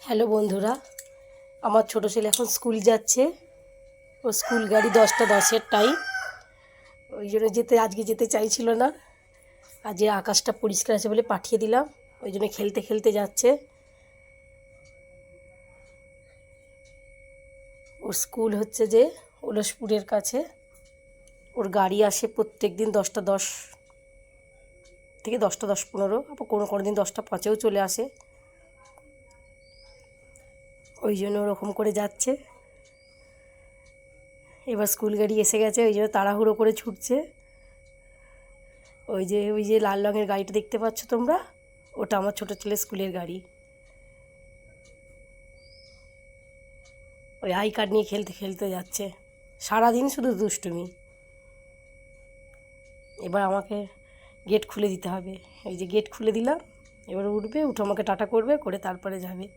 Hello বন্ধুরা, আমার ছোটো ছেলে এখন স্কুল যাচ্ছে। ও স্কুল গাড়ি 10টা 10-এর টাইম, ওই জন্য আজকে যেতে চাইছিল না। আজ যে আকাশটা পরিষ্কার আছে বলে পাঠিয়ে দিলাম, ওই জন্য খেলতে খেলতে যাচ্ছে। ওর স্কুল হচ্ছে যে ওলসপুরের কাছে। ওর গাড়ি আসে প্রত্যেক দিন 10টা 10 থেকে 10টা 10-15, আবার কোনো কোনো দিন 10টা 5-এও চলে আসে। ওই জন্য ওরকম করে যাচ্ছে। এবার স্কুল গাড়ি এসে গেছে, ওই জন্য তাড়াহুড়ো করে ছুটছে। ওই যে লাল রঙের গাড়িটা দেখতে পাচ্ছ তোমরা, ওটা আমার ছোটো ছেলের স্কুলের গাড়ি। ওই আই কার্ড নিয়ে খেলতে খেলতে যাচ্ছে, সারাদিন শুধু দুষ্টুমি। এবার আমাকে গেট খুলে দিতে হবে। এই যে গেট খুলে দিলাম, এবার উঠবে, উঠে আমাকে টাটা করবে, করে তারপরে যাবে।